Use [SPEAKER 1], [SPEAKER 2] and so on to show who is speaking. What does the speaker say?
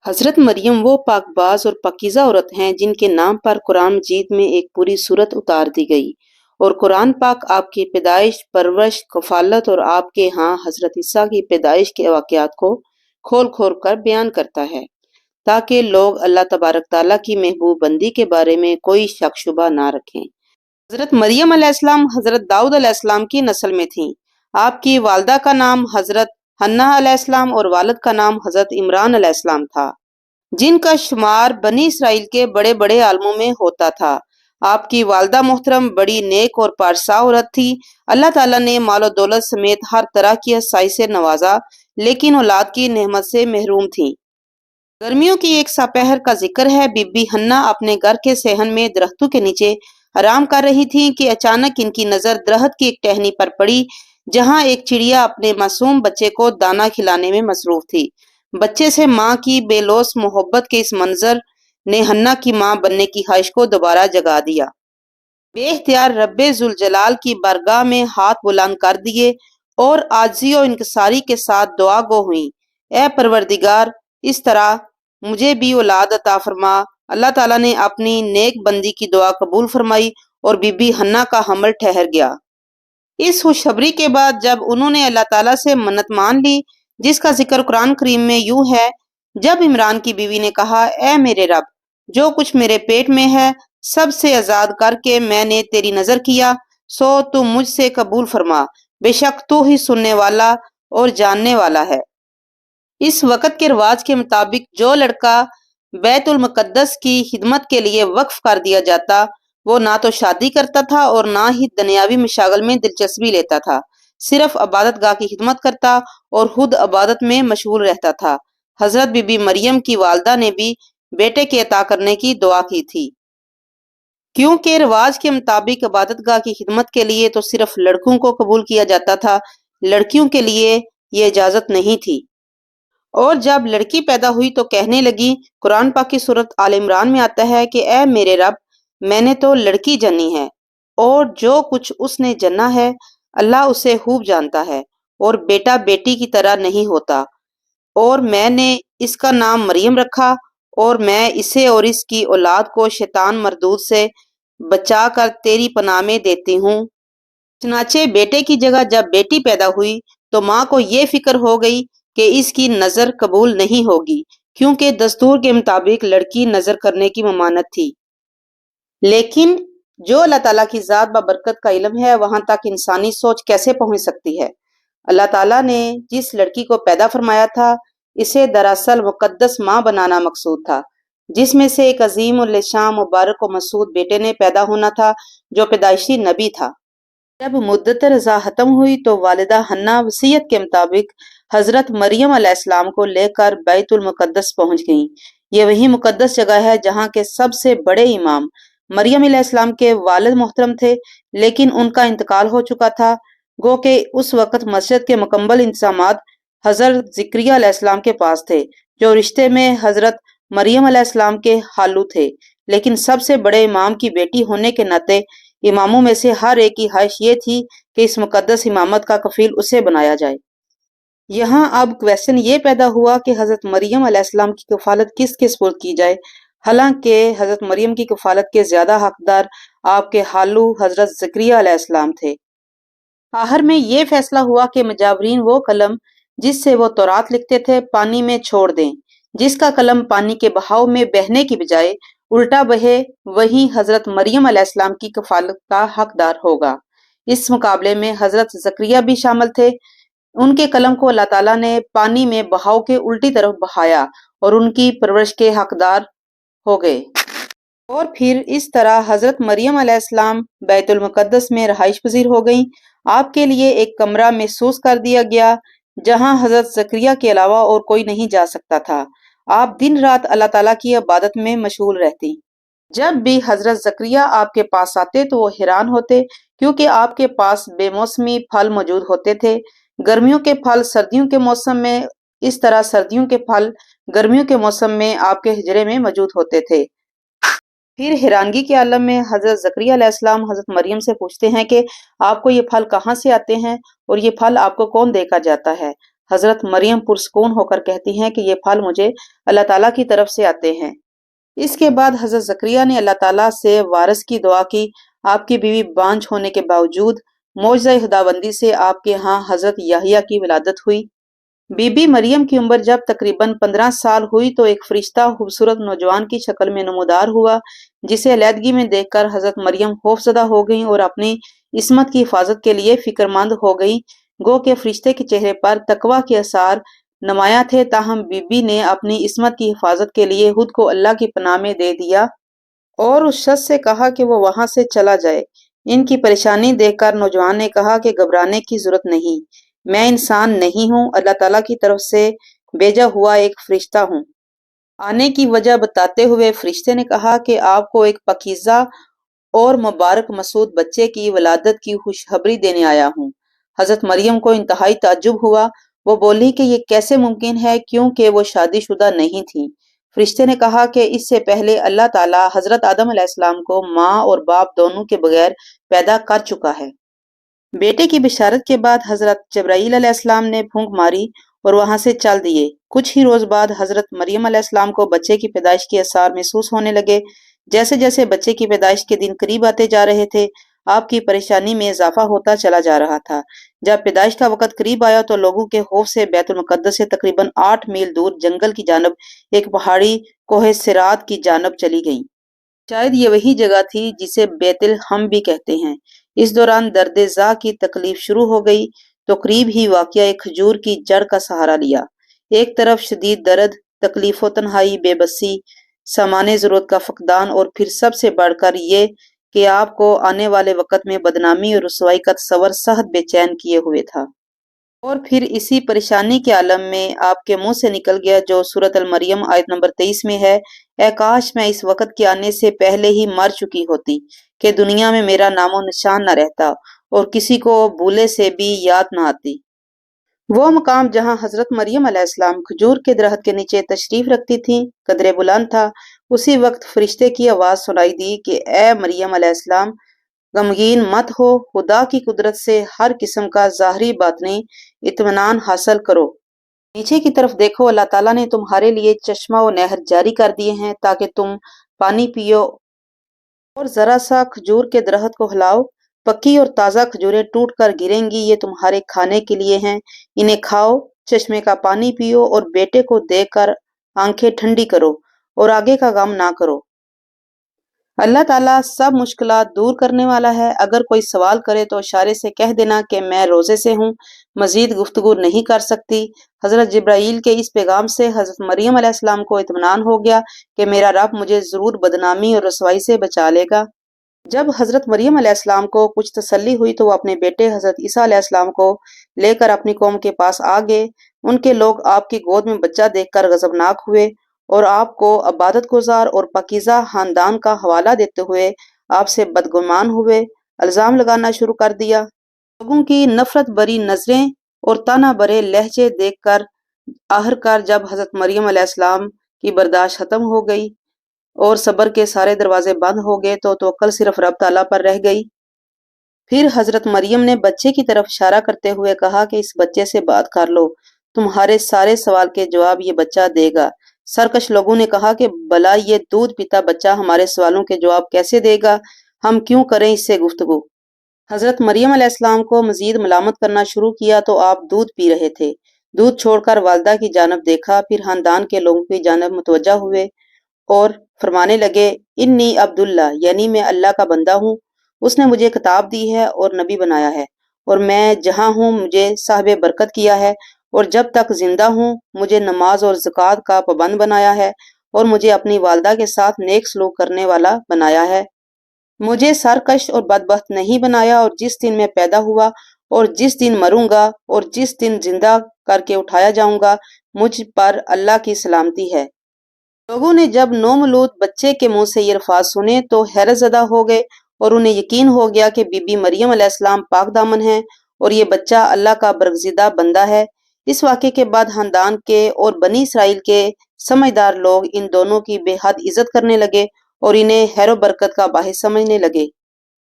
[SPEAKER 1] حضرت مریم وہ پاک باز اور پاکیزہ عورت ہیں جن کے نام پر قرآن مجید میں ایک پوری سورت اتار دی گئی، اور قرآن پاک آپ کی پیدائش، پرورش، کفالت اور آپ کے ہاں حضرت عیسیٰ کی پیدائش کے واقعات کو کھول کھول کر بیان کرتا ہے تاکہ لوگ اللہ تبارک تعالیٰ کی محبوب بندی کے بارے میں کوئی شک شبہ نہ رکھیں۔ حضرت مریم علیہ السلام حضرت داؤد علیہ السلام کی نسل میں تھیں۔ آپ کی والدہ کا نام حضرت حنہ علیہ السلام اور والد کا نام حضرت عمران علیہ السلام تھا، جن کا شمار بنی اسرائیل کے بڑے بڑے عالموں میں ہوتا تھا۔ آپ کی والدہ محترم بڑی نیک اور پارسا عورت تھی۔ اللہ تعالیٰ نے مال و دولت سمیت ہر طرح کی اچھائی سے نوازا، لیکن اولاد کی نعمت سے محروم تھیں۔ گرمیوں کی ایک سپہر کا ذکر ہے، بی بی حنہ اپنے گھر کے صحن میں درختوں کے نیچے آرام کر رہی تھیں کہ اچانک ان کی نظر درخت کی ایک ٹہنی پر پڑی جہاں ایک چڑیا اپنے معصوم بچے کو دانہ کھلانے میں مصروف تھی۔ بچے سے ماں کی بے لوث محبت کے اس منظر نے حنہ کی ماں بننے کی خواہش کو دوبارہ جگا دیا۔ بے اختیار رب ذوالجلال کی بارگاہ میں ہاتھ بلند کر دیے اور عاجزی و انکساری کے ساتھ دعا گو ہوئیں، اے پروردگار، اس طرح مجھے بھی اولاد عطا فرما۔ اللہ تعالیٰ نے اپنی نیک بندی کی دعا قبول فرمائی اور بی بی حنہ کا حمل ٹھہر گیا۔ اس خوشخبری کے بعد جب انہوں نے اللہ تعالیٰ سے منت مان لی، جس کا ذکر قرآن کریم میں یوں ہے، جب عمران کی بیوی نے کہا، اے میرے رب، جو کچھ میرے پیٹ میں ہے سب سے آزاد کر کے میں نے تیری نظر کیا، سو تو مجھ سے قبول فرما، بے شک تو ہی سننے والا اور جاننے والا ہے۔ اس وقت کے رواج کے مطابق جو لڑکا بیت المقدس کی خدمت کے لیے وقف کر دیا جاتا، وہ نہ تو شادی کرتا تھا اور نہ ہی دنیاوی مشاغل میں دلچسپی لیتا تھا، صرف عبادت گاہ کی خدمت کرتا اور خود عبادت میں مشغول رہتا تھا۔ حضرت بی بی مریم کی والدہ نے بھی بیٹے کے عطا کرنے کی دعا کی تھی، کیونکہ رواج کے مطابق عبادت گاہ کی خدمت کے لیے تو صرف لڑکوں کو قبول کیا جاتا تھا، لڑکیوں کے لیے یہ اجازت نہیں تھی۔ اور جب لڑکی پیدا ہوئی تو کہنے لگی، قرآن پاک کی سورت آل عمران میں آتا ہے کہ اے میرے رب، میں نے تو لڑکی جنی ہے، اور جو کچھ اس نے جنا ہے اللہ اسے خوب جانتا ہے، اور بیٹا بیٹی کی طرح نہیں ہوتا، اور میں نے اس کا نام مریم رکھا، اور میں اسے اور اس کی اولاد کو شیطان مردود سے بچا کر تیری پناہ میں دیتی ہوں۔ چنانچہ بیٹے کی جگہ جب بیٹی پیدا ہوئی تو ماں کو یہ فکر ہو گئی کہ اس کی نظر قبول نہیں ہوگی، کیونکہ دستور کے مطابق لڑکی نظر کرنے کی ممانعت تھی۔ لیکن جو اللہ تعالیٰ کی ذات بابرکت کا علم ہے، وہاں تک انسانی سوچ کیسے پہنچ سکتی ہے؟ اللہ تعالیٰ نے جس لڑکی کو پیدا فرمایا تھا، اسے دراصل مقدس ماں بنانا مقصود تھا، جس میں سے ایک عظیم الشان مبارک و مسعود بیٹے نے پیدا ہونا تھا جو پیدائشی نبی تھا۔ جب مدت رضاع ختم ہوئی تو والدہ حنہ وصیت کے مطابق حضرت مریم علیہ السلام کو لے کر بیت المقدس پہنچ گئیں۔ یہ وہی مقدس جگہ ہے جہاں کے سب سے بڑے امام مریم علیہ السلام کے والد محترم تھے، لیکن ان کا انتقال ہو چکا تھا، گو کہ اس وقت مسجد کے مکمل انتظامات حضرت زکریا علیہ السلام کے پاس تھے، جو رشتے میں حضرت مریم علیہ السلام کے خالو تھے، لیکن سب سے بڑے امام کی بیٹی ہونے کے ناطے اماموں میں سے ہر ایک کی خواہش یہ تھی کہ اس مقدس امامت کا کفیل اسے بنایا جائے۔ یہاں اب کویسچن یہ پیدا ہوا کہ حضرت مریم علیہ السلام کی کفالت کس کے سپرد کی جائے، حالانکہ حضرت مریم کی کفالت کے زیادہ حقدار آپ کے خالو حضرت زکریا علیہ السلام تھے۔ آخر میں یہ فیصلہ ہوا کہ مجاورین وہ قلم جس سے وہ تورات لکھتے تھے پانی میں چھوڑ دیں، جس کا قلم پانی کے بہاؤ میں بہنے کی بجائے الٹا بہے وہی حضرت مریم علیہ السلام کی کفالت کا حقدار ہوگا۔ اس مقابلے میں حضرت زکریا بھی شامل تھے۔ ان کے قلم کو اللہ تعالیٰ نے پانی میں بہاؤ کے الٹی طرف بہایا اور ان کی پرورش کے حقدار ہو گئے۔ اور پھر اس طرح حضرت مریم علیہ السلام بیت المقدس میں رہائش پذیر ہو گئیں۔ آپ کے لیے ایک کمرہ محسوس کر دیا گیا جہاں حضرت زکریا کے علاوہ اور کوئی نہیں جا سکتا تھا۔ آپ دن رات اللہ تعالیٰ کی عبادت میں مشغول رہتی۔ جب بھی حضرت زکریا آپ کے پاس آتے تو وہ حیران ہوتے، کیونکہ آپ کے پاس بے موسمی پھل موجود ہوتے تھے، گرمیوں کے پھل سردیوں کے موسم میں، اس طرح سردیوں کے پھل گرمیوں کے موسم میں آپ کے حجرے میں موجود ہوتے تھے۔ پھر حیرانگی کے عالم میں حضرت زکریا علیہ السلام حضرت مریم سے پوچھتے ہیں کہ آپ کو یہ پھل کہاں سے آتے ہیں اور یہ پھل آپ کو کون دے کر جاتا ہے؟ حضرت مریم پرسکون ہو کر کہتی ہیں کہ یہ پھل مجھے اللہ تعالیٰ کی طرف سے آتے ہیں۔ اس کے بعد حضرت زکریا نے اللہ تعالیٰ سے وارث کی دعا کی۔ آپ کی بیوی بانجھ ہونے کے باوجود معجزہ خداوندی سے آپ کے ہاں حضرت یحییٰ کی ولادت ہوئی۔ بی بی مریم کی عمر جب تقریباً 15 سال ہوئی تو ایک فرشتہ خوبصورت نوجوان کی شکل میں نمودار ہوا، جسے علیحدگی میں دیکھ کر حضرت مریم خوفزدہ ہو گئیں اور اپنی عصمت کی حفاظت کے لیے فکر مند ہو گئیں۔ گو کہ فرشتے کے چہرے پر تقویٰ کے آثار نمایاں تھے، تاہم بی بی نے اپنی عصمت کی حفاظت کے لیے خود کو اللہ کی پناہ میں دے دیا اور اس شخص سے کہا کہ وہ وہاں سے چلا جائے۔ ان کی پریشانی دیکھ کر نوجوان نے کہا کہ گھبرانے کی ضرورت نہیں، میں انسان نہیں ہوں، اللہ تعالیٰ کی طرف سے بھیجا ہوا ایک فرشتہ ہوں۔ آنے کی وجہ بتاتے ہوئے فرشتے نے کہا کہ آپ کو ایک پاکیزہ اور مبارک مسعود بچے کی ولادت کی خوشخبری دینے آیا ہوں۔ حضرت مریم کو انتہائی تعجب ہوا۔ وہ بولی کہ یہ کیسے ممکن ہے، کیونکہ وہ شادی شدہ نہیں تھیں۔ فرشتے نے کہا کہ اس سے پہلے اللہ تعالیٰ حضرت آدم علیہ السلام کو ماں اور باپ دونوں کے بغیر پیدا کر چکا ہے۔ بیٹے کی بشارت کے بعد حضرت جبرائیل علیہ السلام نے پھونک ماری اور وہاں سے چل دیے۔ کچھ ہی روز بعد حضرت مریم علیہ السلام کو بچے کی پیدائش کے آثار محسوس ہونے لگے۔ جیسے جیسے بچے کی پیدائش کے دن قریب آتے جا رہے تھے، آپ کی پریشانی میں اضافہ ہوتا چلا جا رہا تھا۔ جب پیدائش کا وقت قریب آیا تو لوگوں کے خوف سے بیت المقدس سے تقریباً 8 میل دور جنگل کی جانب ایک پہاڑی کوہ صراط کی جانب چلی گئیں۔ شاید یہ وہی جگہ تھی جسے بیت الحم بھی کہتے ہیں۔ اس دوران درد ذا کی تکلیف شروع ہو گئی تو قریب ہی واقعہ ایک کھجور کی جڑ کا سہارا لیا۔ ایک طرف شدید درد، تکلیف و تنہائی، بے بسی، سامان ضرورت کا فقدان اور پھر سب سے بڑھ کر یہ کہ آپ کو آنے والے وقت میں بدنامی اور رسوائی کا تصور سخت بے چین کیے ہوئے تھا۔ اور پھر اسی پریشانی کے عالم میں آپ کے منہ سے نکل گیا جو سورۃ المریم آیت نمبر 23 میں ہے، اے کاش میں اس وقت کے آنے سے پہلے ہی مر چکی ہوتی کہ دنیا میں میرا نام و نشان نہ رہتا اور کسی کو بھولے سے بھی یاد نہ آتی۔ وہ مقام جہاں حضرت مریم علیہ السلام کھجور کے درخت کے نیچے تشریف رکھتی تھیں قدرے بلند تھا۔ اسی وقت فرشتے کی آواز سنائی دی کہ اے مریم علیہ السلام، غمگین مت ہو، خدا کی قدرت سے ہر قسم کا ظاہری باطنی اطمینان حاصل کرو۔ نیچے کی طرف دیکھو، اللہ تعالیٰ نے تمہارے لیے چشمہ و نہر جاری کر دیے ہیں تاکہ تم پانی پیو اور ذرا سا کھجور کے درخت کو ہلاؤ۔ پکی اور تازہ کھجوریں ٹوٹ کر گریں گی، یہ تمہارے کھانے کے لیے ہیں، انہیں کھاؤ، چشمے کا پانی پیو اور بیٹے کو دیکھ کر آنکھیں ٹھنڈی کرو اور آگے کا غم نہ کرو۔ اللہ تعالیٰ سب مشکلات دور کرنے والا ہے۔ اگر کوئی سوال کرے تو اشارے سے کہہ دینا کہ میں روزے سے ہوں، مزید گفتگو نہیں کر سکتی۔ حضرت جبرائیل کے اس پیغام سے حضرت مریم علیہ السلام کو اطمینان ہو گیا کہ میرا رب مجھے ضرور بدنامی اور رسوائی سے بچا لے گا۔ جب حضرت مریم علیہ السلام کو کچھ تسلی ہوئی تو وہ اپنے بیٹے حضرت عیسیٰ علیہ السلام کو لے کر اپنی قوم کے پاس آ گئے۔ ان کے لوگ آپ کی گود میں بچہ دیکھ کر غضبناک ہوئے اور آپ کو عبادت گزار اور پاکیزہ خاندان کا حوالہ دیتے ہوئے آپ سے بدگمان ہوئے، الزام لگانا شروع کر دیا۔ لوگوں کی نفرت بری نظریں اور طعنہ برے لہجے دیکھ کر آخرکار جب حضرت مریم علیہ السلام کی برداشت ختم ہو گئی اور صبر کے سارے دروازے بند ہو گئے تو توکل صرف رب تعالیٰ پر رہ گئی۔ پھر حضرت مریم نے بچے کی طرف اشارہ کرتے ہوئے کہا کہ اس بچے سے بات کر لو، تمہارے سارے سوال کے جواب یہ بچہ دے گا۔ سرکش لوگوں نے کہا کہ بھلا یہ دودھ پیتا بچہ ہمارے سوالوں کے جواب کیسے دے گا، ہم کیوں کریں اس سے گفتگو۔ حضرت مریم علیہ السلام کو مزید ملامت کرنا شروع کیا تو آپ دودھ پی رہے تھے۔ دودھ چھوڑ کر والدہ کی جانب دیکھا، پھر خاندان کے لوگوں کی جانب متوجہ ہوئے اور فرمانے لگے، انی عبداللہ، یعنی میں اللہ کا بندہ ہوں، اس نے مجھے کتاب دی ہے اور نبی بنایا ہے، اور میں جہاں ہوں مجھے صاحب برکت کیا ہے، اور جب تک زندہ ہوں مجھے نماز اور زکوٰۃ کا پابند بنایا ہے، اور مجھے اپنی والدہ کے ساتھ نیک سلوک کرنے والا بنایا ہے۔ مجھے سرکش اور بدبخت نہیں بنایا، اور جس دن میں پیدا ہوا اور جس دن مروں گا اور جس دن زندہ کر کے اٹھایا جاؤں گا، مجھ پر اللہ کی سلامتی ہے۔ لوگوں نے جب نومولود بچے کے منہ سے یہ الفاظ سنے تو حیرت زدہ ہو گئے اور انہیں یقین ہو گیا کہ بی بی مریم علیہ السلام پاک دامن ہیں اور یہ بچہ اللہ کا برگزیدہ بندہ ہے۔ اس واقعے کے بعد خاندان کے اور بنی اسرائیل کے سمجھدار لوگ ان دونوں کی بے حد عزت کرنے لگے اور انہیں خیر و برکت کا باعث سمجھنے لگے۔